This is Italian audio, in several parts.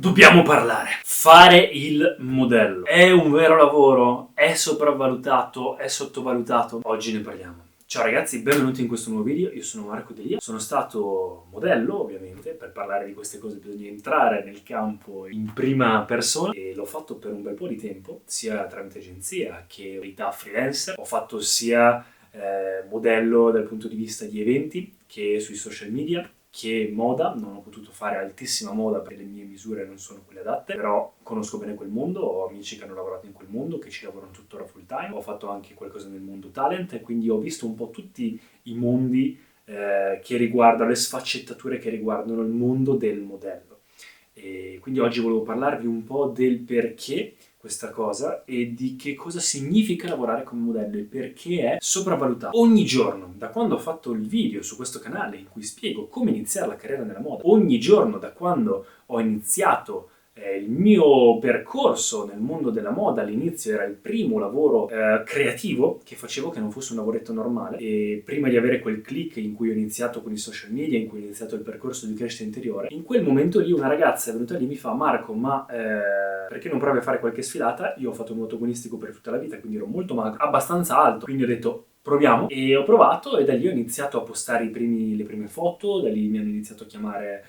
Dobbiamo parlare. Fare il modello. È un vero lavoro? È sopravvalutato? È sottovalutato? Oggi ne parliamo. Ciao ragazzi, benvenuti in questo nuovo video. Io sono Marco Delia, sono stato modello ovviamente. Per parlare di queste cose bisogna entrare nel campo in prima persona e l'ho fatto per un bel po' di tempo, sia tramite agenzia che attività freelancer. Ho fatto sia modello dal punto di vista di eventi che sui social media, che moda. Non ho potuto fare altissima moda perché le mie misure non sono quelle adatte, però conosco bene quel mondo, ho amici che hanno lavorato in quel mondo, che ci lavorano tuttora full time, ho fatto anche qualcosa nel mondo talent e quindi ho visto un po' tutti i mondi che riguardano, le sfaccettature che riguardano il mondo del modello. E quindi oggi volevo parlarvi un po' del perché questa cosa e di che cosa significa lavorare come modello e perché è sopravvalutato. Ogni giorno, da quando ho fatto il video su questo canale in cui spiego come iniziare la carriera nella moda, ogni giorno da quando ho iniziato il mio percorso nel mondo della moda, all'inizio era il primo lavoro creativo che facevo, che non fosse un lavoretto normale, e prima di avere quel click in cui ho iniziato con i social media, in cui ho iniziato il percorso di crescita interiore, in quel momento lì una ragazza è venuta lì e mi fa: Marco, ma perché non provi a fare qualche sfilata? Io ho fatto un nuoto agonistico per tutta la vita, quindi ero molto magro, abbastanza alto, quindi ho detto proviamo, e ho provato e da lì ho iniziato a postare le prime foto, da lì mi hanno iniziato a chiamare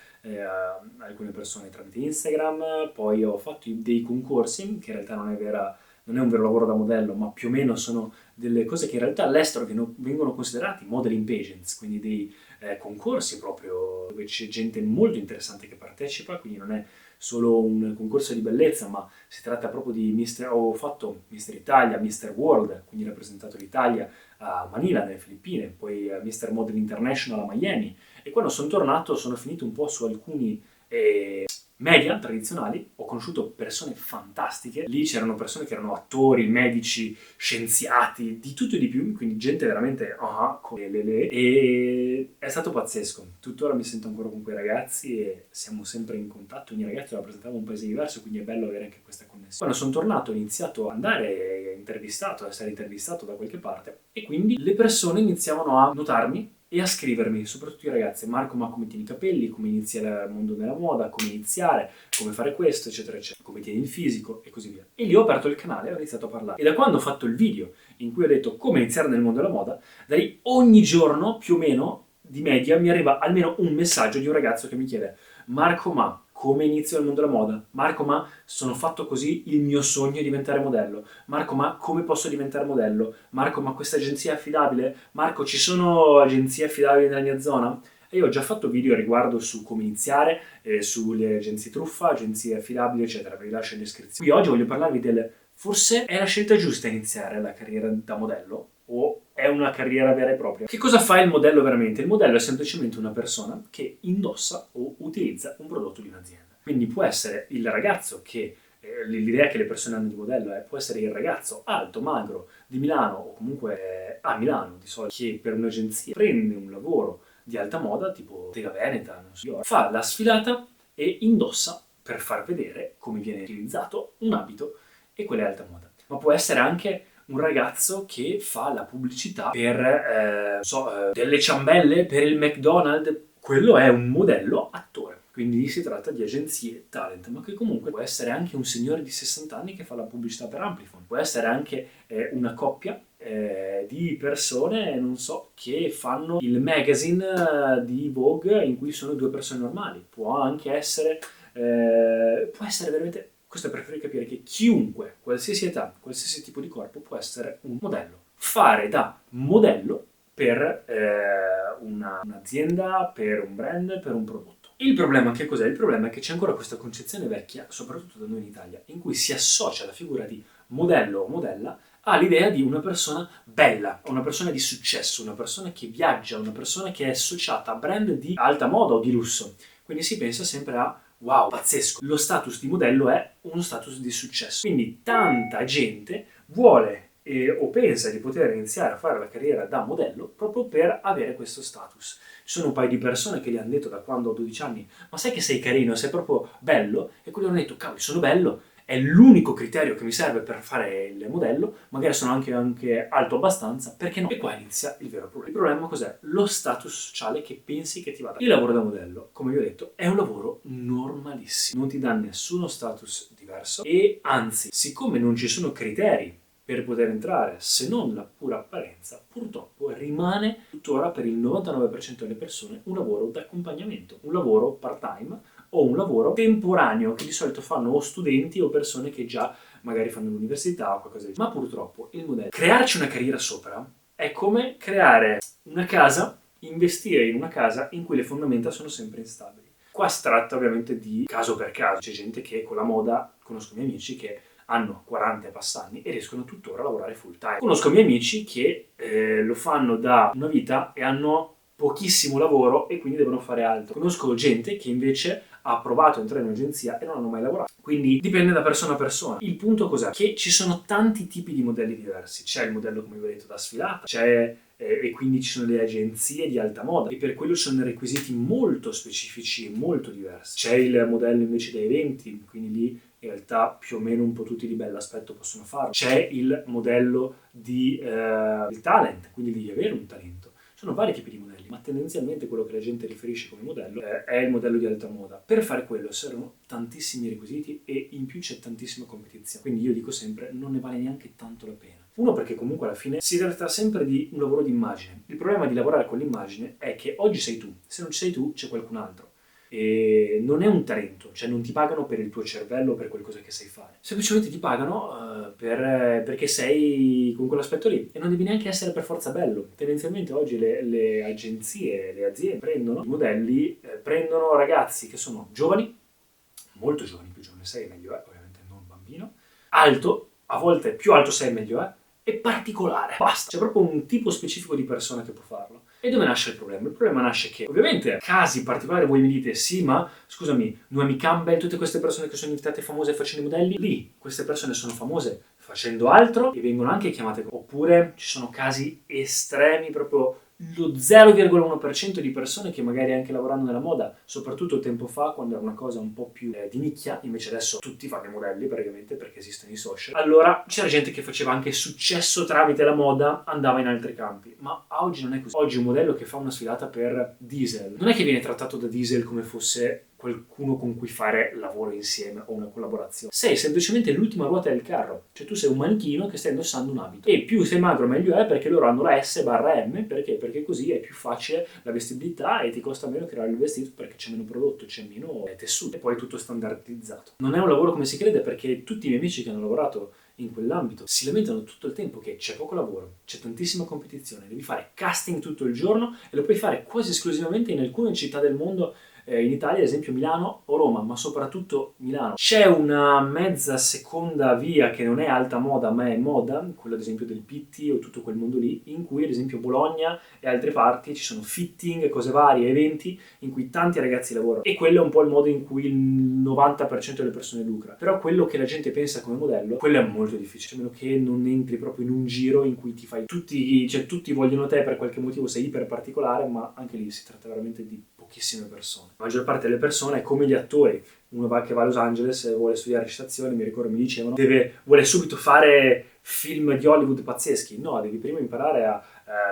alcune persone tramite Instagram, poi ho fatto dei concorsi, che in realtà non è un vero lavoro da modello, ma più o meno sono delle cose che in realtà all'estero vengono considerati modeling pageants, quindi dei concorsi proprio dove c'è gente molto interessante che partecipa, quindi non è solo un concorso di bellezza, ma si tratta proprio di ho fatto Mister Italia, Mister World, quindi ho rappresentato l'Italia a Manila, nelle Filippine, poi Mister Model International a Miami, e quando sono tornato sono finito un po' su alcuni media tradizionali, ho conosciuto persone fantastiche, lì c'erano persone che erano attori, medici, scienziati, di tutto e di più, quindi gente veramente e è stato pazzesco. Tuttora mi sento ancora con quei ragazzi e siamo sempre in contatto, ogni ragazzo rappresentava un paese diverso, quindi è bello avere anche questa connessione. Quando sono tornato ho iniziato ad andare intervistato, ad essere intervistato da qualche parte, e quindi le persone iniziavano a notarmi e a scrivermi, soprattutto i ragazzi: Marco, ma come tieni i capelli, come inizi il mondo della moda, come iniziare, come fare questo, eccetera, eccetera, come tieni il fisico e così via. E lì ho aperto il canale e ho iniziato a parlare. E da quando ho fatto il video in cui ho detto come iniziare nel mondo della moda, da lì ogni giorno, più o meno, di media, mi arriva almeno un messaggio di un ragazzo che mi chiede: Marco, ma come inizio nel mondo della moda? Marco, ma sono fatto così, il mio sogno è diventare modello. Marco, ma come posso diventare modello? Marco, ma questa agenzia è affidabile? Marco, ci sono agenzie affidabili nella mia zona? E io ho già fatto video a riguardo su come iniziare, sulle agenzie truffa, agenzie affidabili, eccetera. Vi lascio in descrizione. Qui oggi voglio parlarvi del: forse è la scelta giusta iniziare la carriera da modello? O è una carriera vera e propria? Che cosa fa il modello veramente? Il modello è semplicemente una persona che indossa o utilizza un prodotto di un'azienda. Quindi può essere il ragazzo che l'idea che le persone hanno di modello può essere il ragazzo alto, magro, di Milano, o comunque a Milano di solito, che per un'agenzia prende un lavoro di alta moda, tipo Bottega Veneta, non so, fa la sfilata e indossa per far vedere come viene utilizzato un abito, e quella è alta moda. Ma può essere anche un ragazzo che fa la pubblicità per delle ciambelle per il McDonald's. Quello è un modello attore. Quindi si tratta di agenzie talent, ma che comunque può essere anche un signore di 60 anni che fa la pubblicità per Amplifon, può essere anche una coppia di persone, non so, che fanno il magazine di Vogue in cui sono due persone normali, può anche essere, può essere veramente, questo è per farvi capire che chiunque, qualsiasi età, qualsiasi tipo di corpo può essere un modello. Fare da modello per un'azienda, per un brand, per un prodotto. Il problema che cos'è? Il problema è che c'è ancora questa concezione vecchia, soprattutto da noi in Italia, in cui si associa la figura di modello o modella all'idea di una persona bella, una persona di successo, una persona che viaggia, una persona che è associata a brand di alta moda o di lusso. Quindi si pensa sempre a: wow, pazzesco, lo status di modello è uno status di successo. Quindi tanta gente vuole o pensa di poter iniziare a fare la carriera da modello proprio per avere questo status. Ci sono un paio di persone che gli hanno detto da quando ho 12 anni: ma sai che sei carino, sei proprio bello? E quelli hanno detto: cavolo, sono bello, è l'unico criterio che mi serve per fare il modello, magari sono anche alto abbastanza, perché no? E qua inizia il vero problema. Il problema cos'è? Lo status sociale che pensi che ti vada. Il lavoro da modello, come vi ho detto, è un lavoro normalissimo, non ti dà nessuno status diverso e anzi, siccome non ci sono criteri per poter entrare, se non la pura apparenza, purtroppo rimane tuttora per il 99% delle persone un lavoro d'accompagnamento, un lavoro part-time o un lavoro temporaneo che di solito fanno o studenti o persone che già magari fanno l'università o qualcosa di genere. Ma purtroppo il modello, crearci una carriera sopra è come creare una casa, investire in una casa in cui le fondamenta sono sempre instabili. Qua si tratta ovviamente di caso per caso, c'è gente che con la moda, conosco miei amici che hanno 40 e passanni e riescono tuttora a lavorare full time. Conosco miei amici che lo fanno da una vita e hanno pochissimo lavoro e quindi devono fare altro. Conosco gente che invece ha provato a entrare in un'agenzia e non hanno mai lavorato. Quindi dipende da persona a persona. Il punto cos'è? Che ci sono tanti tipi di modelli diversi. C'è il modello, come vi ho detto, da sfilata, c'è e quindi ci sono le agenzie di alta moda e per quello ci sono dei requisiti molto specifici e molto diversi. C'è il modello invece da eventi, quindi lì in realtà più o meno un po' tutti di bell'aspetto possono farlo. C'è il modello di il talent, quindi di avere un talento. Ci sono vari tipi di modelli, ma tendenzialmente quello che la gente riferisce come modello è il modello di alta moda. Per fare quello servono tantissimi requisiti e in più c'è tantissima competizione. Quindi io dico sempre, non ne vale neanche tanto la pena. Uno, perché comunque alla fine si tratta sempre di un lavoro di immagine. Il problema di lavorare con l'immagine è che oggi sei tu, se non ci sei tu c'è qualcun altro. E non è un talento, cioè non ti pagano per il tuo cervello o per qualcosa che sai fare. Semplicemente ti pagano perché sei con quell'aspetto lì e non devi neanche essere per forza bello. Tendenzialmente oggi le agenzie, le aziende prendono i modelli, prendono ragazzi che sono giovani, molto giovani, più giovane sei meglio è, ovviamente non bambino, alto, a volte più alto sei meglio è, e particolare. Basta, c'è proprio un tipo specifico di persona che può farlo. E dove nasce il problema? Il problema nasce che, ovviamente, casi particolari, voi mi dite, sì, ma scusami, Naomi Campbell, tutte queste persone che sono diventate famose facendo i modelli, lì, queste persone sono famose facendo altro e vengono anche chiamate. Oppure ci sono casi estremi, proprio lo 0,1% di persone che magari anche lavorando nella moda, soprattutto tempo fa, quando era una cosa un po' più di nicchia, invece adesso tutti fanno i modelli praticamente perché esistono i social. Allora c'era gente che faceva anche successo tramite la moda, andava in altri campi, ma oggi non è così. Oggi un modello che fa una sfilata per Diesel non è che viene trattato da Diesel come fosse qualcuno con cui fare lavoro insieme o una collaborazione. Sei semplicemente l'ultima ruota del carro, cioè tu sei un manichino che sta indossando un abito e più sei magro meglio è perché loro hanno la S/M, perché così è più facile la vestibilità e ti costa meno creare il vestito perché c'è meno prodotto, c'è meno tessuto e poi è tutto standardizzato. Non è un lavoro come si crede perché tutti i miei amici che hanno lavorato in quell'ambito si lamentano tutto il tempo che c'è poco lavoro, c'è tantissima competizione, devi fare casting tutto il giorno e lo puoi fare quasi esclusivamente in alcune città del mondo. In Italia, ad esempio Milano o Roma, ma soprattutto Milano. C'è una mezza seconda via che non è alta moda, ma è moda, quella ad esempio del Pitti o tutto quel mondo lì, in cui ad esempio Bologna e altre parti ci sono fitting, cose varie, eventi in cui tanti ragazzi lavorano. E quello è un po' il modo in cui il 90% delle persone lucra. Però quello che la gente pensa come modello, quello è molto difficile, a meno che non entri proprio in un giro in cui ti fai tutti vogliono te per qualche motivo, sei iper particolare, ma anche lì si tratta veramente di pochissime persone. La maggior parte delle persone è come gli attori. Uno che va a Los Angeles e vuole studiare recitazione, mi ricordo mi dicevano, vuole subito fare film di Hollywood pazzeschi. No, devi prima imparare a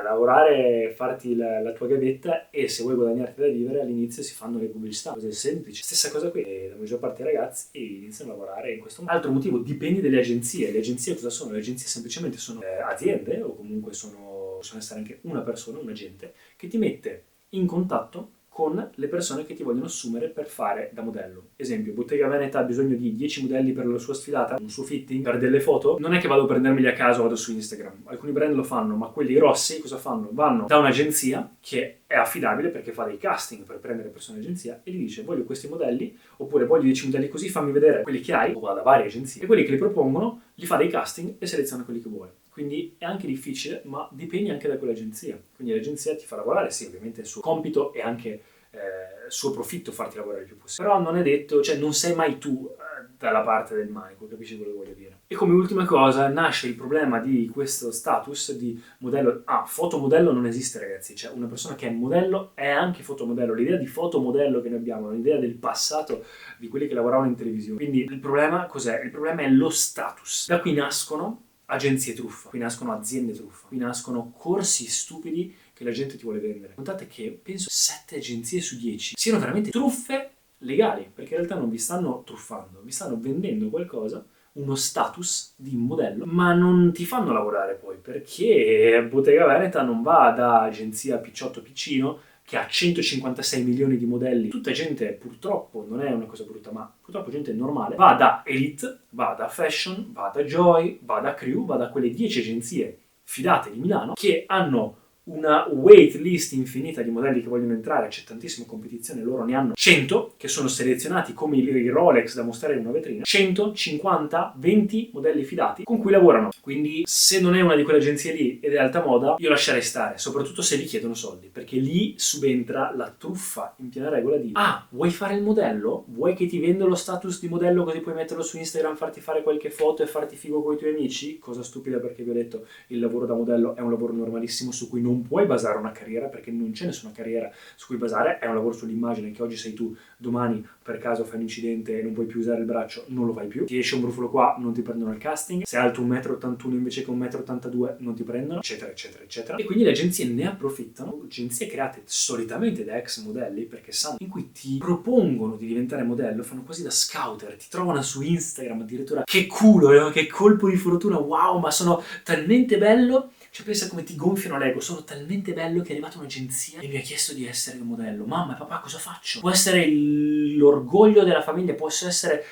lavorare, farti la tua gavetta e se vuoi guadagnarti da vivere all'inizio si fanno le pubblicità, cose semplici. Stessa cosa qui, la maggior parte dei ragazzi iniziano a lavorare in questo modo. Altro motivo, dipende dalle agenzie. Le agenzie cosa sono? Le agenzie semplicemente sono aziende o comunque possono essere anche una persona, un agente, che ti mette in contatto con le persone che ti vogliono assumere per fare da modello. Esempio, Bottega Veneta ha bisogno di 10 modelli per la sua sfilata, un suo fitting, per delle foto. Non è che vado a prendermeli a caso, vado su Instagram. Alcuni brand lo fanno, ma quelli grossi cosa fanno? Vanno da un'agenzia che è affidabile perché fa dei casting per prendere persone in agenzia e gli dice voglio questi modelli, oppure voglio 10 modelli così, fammi vedere quelli che hai, o va da varie agenzie. E quelli che li propongono, gli fa dei casting e seleziona quelli che vuole. Quindi è anche difficile, ma dipende anche da quell'agenzia. Quindi l'agenzia ti fa lavorare, sì, ovviamente il suo compito e anche suo profitto farti lavorare il più possibile. Però non è detto, cioè non sei mai tu dalla parte del manico, capisci quello che voglio dire? E come ultima cosa nasce il problema di questo status di modello. Fotomodello non esiste, ragazzi. Cioè, una persona che è modello è anche fotomodello. L'idea di fotomodello che noi abbiamo è un'idea del passato di quelli che lavoravano in televisione. Quindi il problema cos'è? Il problema è lo status. Da qui nascono agenzie truffa, qui nascono aziende truffa, qui nascono corsi stupidi che la gente ti vuole vendere. Notate che penso 7 agenzie su 10 siano veramente truffe legali, perché in realtà non vi stanno truffando, vi stanno vendendo qualcosa, uno status di modello, ma non ti fanno lavorare poi, perché Bottega Veneta non va da agenzia Picciotto Piccino che ha 156 milioni di modelli, tutta gente, purtroppo, non è una cosa brutta, ma purtroppo gente normale, va da Elite, va da Fashion, va da Joy, va da Crew, va da quelle 10 agenzie fidate di Milano che hanno una wait list infinita di modelli che vogliono entrare, c'è tantissima competizione, loro ne hanno 100 che sono selezionati come i Rolex da mostrare in una vetrina, 100, 50, 20 modelli fidati con cui lavorano. Quindi se non è una di quelle agenzie lì ed è alta moda, io lascerei stare, soprattutto se vi chiedono soldi, perché lì subentra la truffa in piena regola di vuoi fare il modello? Vuoi che ti vendo lo status di modello così puoi metterlo su Instagram, farti fare qualche foto e farti figo con i tuoi amici? Cosa stupida, perché vi ho detto, il lavoro da modello è un lavoro normalissimo su cui non puoi basare una carriera, perché non c'è nessuna carriera su cui basare, è un lavoro sull'immagine che oggi sei tu, domani per caso fai un incidente e non puoi più usare il braccio, non lo fai più, ti esce un brufolo qua, non ti prendono il casting, sei alto 1,81 m invece che 1,82 m non ti prendono, eccetera eccetera eccetera. E quindi le agenzie ne approfittano, agenzie create solitamente da ex modelli, perché sanno, in cui ti propongono di diventare modello, fanno quasi da scouter, ti trovano su Instagram addirittura, che culo, che colpo di fortuna, wow, ma sono talmente bello. Cioè pensa come ti gonfiano l'ego, sono talmente bello che è arrivata un'agenzia e mi ha chiesto di essere un modello. Mamma e papà, cosa faccio? Può essere l'orgoglio della famiglia, può essere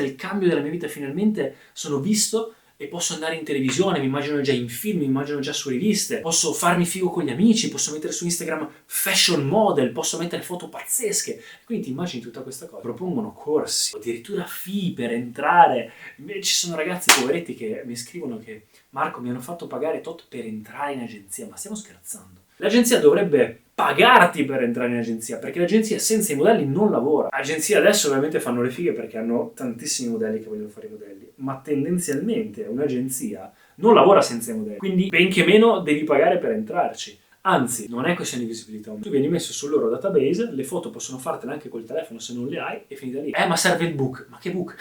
il cambio della mia vita, finalmente sono visto e posso andare in televisione, mi immagino già in film, mi immagino già su riviste, posso farmi figo con gli amici, posso mettere su Instagram fashion model, posso mettere foto pazzesche. Quindi ti immagini tutta questa cosa. Propongono corsi, addirittura fee per entrare. Ci sono ragazzi poveretti che mi scrivono che Marco, mi hanno fatto pagare tot per entrare in agenzia, ma stiamo scherzando? L'agenzia dovrebbe pagarti per entrare in agenzia, perché l'agenzia senza i modelli non lavora. Agenzie adesso ovviamente fanno le fighe perché hanno tantissimi modelli che vogliono fare i modelli, ma tendenzialmente un'agenzia non lavora senza i modelli, quindi benché meno devi pagare per entrarci. Anzi, non è questione di visibilità. Tu vieni messo sul loro database, le foto possono fartele anche col telefono se non le hai e finita lì. Ma serve il book. Ma che book?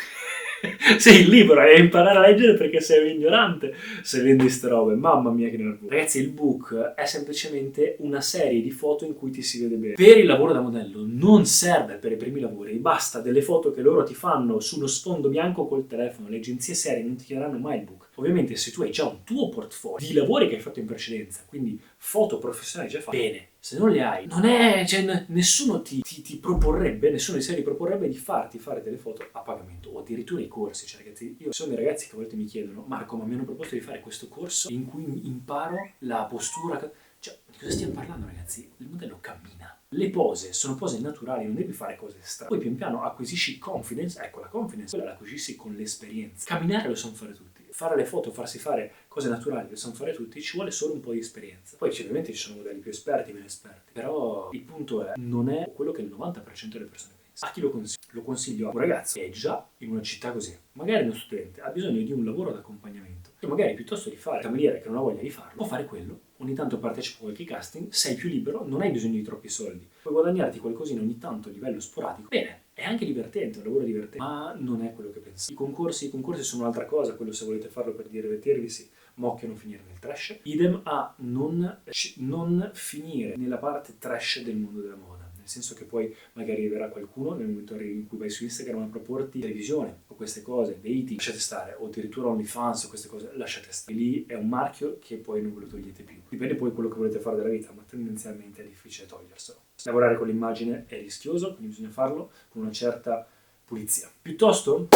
Sei il libro e imparare a leggere perché sei un ignorante se vendi ste robe. Mamma mia che nervoso. Ragazzi, il book è semplicemente una serie di foto in cui ti si vede bene. Per il lavoro da modello non serve per i primi lavori, basta delle foto che loro ti fanno sullo sfondo bianco col telefono. Le agenzie serie non ti chiederanno mai il book. Ovviamente se tu hai già un tuo portfolio di lavori che hai fatto in precedenza, quindi foto professionali già fatte, bene. Se non le hai, non è, cioè, nessuno ti proporrebbe, nessuno di sé ti proporrebbe di farti fare delle foto a pagamento o addirittura i corsi. Cioè, ragazzi, io sono dei ragazzi che a volte mi chiedono: Marco, ma mi hanno proposto di fare questo corso in cui imparo la postura. Cioè, di cosa stiamo parlando, ragazzi? Il modello cammina. Le pose sono pose naturali, non devi fare cose strane. Poi pian piano acquisisci confidence, ecco la confidence, quella la acquisisci con l'esperienza. Camminare lo sanno fare tutti. Fare le foto, farsi fare cose naturali, lo sanno fare tutti, ci vuole solo un po' di esperienza. Poi ovviamente ci sono modelli più esperti, meno esperti, però il punto è, non è quello che il 90% delle persone pensa. A chi lo consiglio? Lo consiglio a un ragazzo che è già in una città così, magari uno studente, ha bisogno di un lavoro d'accompagnamento, che magari piuttosto di fare il cameriere che non ha voglia di farlo, può fare quello, ogni tanto partecipa a qualche casting, sei più libero, non hai bisogno di troppi soldi, puoi guadagnarti qualcosina ogni tanto a livello sporadico, bene. È anche divertente, è un lavoro divertente, ma non è quello che pensate. I concorsi sono un'altra cosa, quello se volete farlo per divertirvi, sì, ma occhio a non finire nel trash. Idem a non finire nella parte trash del mondo della moda, nel senso che poi magari arriverà qualcuno nel momento in cui vai su Instagram a proporti televisione o queste cose, dating, lasciate stare, o addirittura OnlyFans o queste cose, lasciate stare. Lì è un marchio che poi non ve lo togliete più. Dipende poi quello che volete fare della vita, ma tendenzialmente è difficile toglierselo. Lavorare con l'immagine è rischioso, quindi bisogna farlo con una certa pulizia. Piuttosto,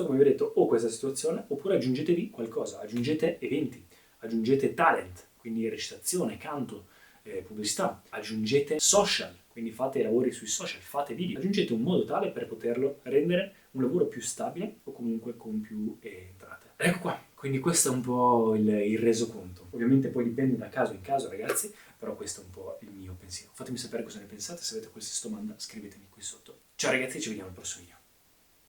come vi ho detto, o questa situazione, oppure aggiungetevi qualcosa, aggiungete eventi, aggiungete talent, quindi recitazione, canto, pubblicità, aggiungete social, quindi fate i lavori sui social, fate video, aggiungete un modo tale per poterlo rendere un lavoro più stabile o comunque con più entrate. Ecco qua, quindi questo è un po' il resoconto. Ovviamente poi dipende da caso in caso, ragazzi, però questo è un po' il mio pensiero. Fatemi sapere cosa ne pensate, se avete qualsiasi domanda scrivetemi qui sotto. Ciao ragazzi, ci vediamo al prossimo video.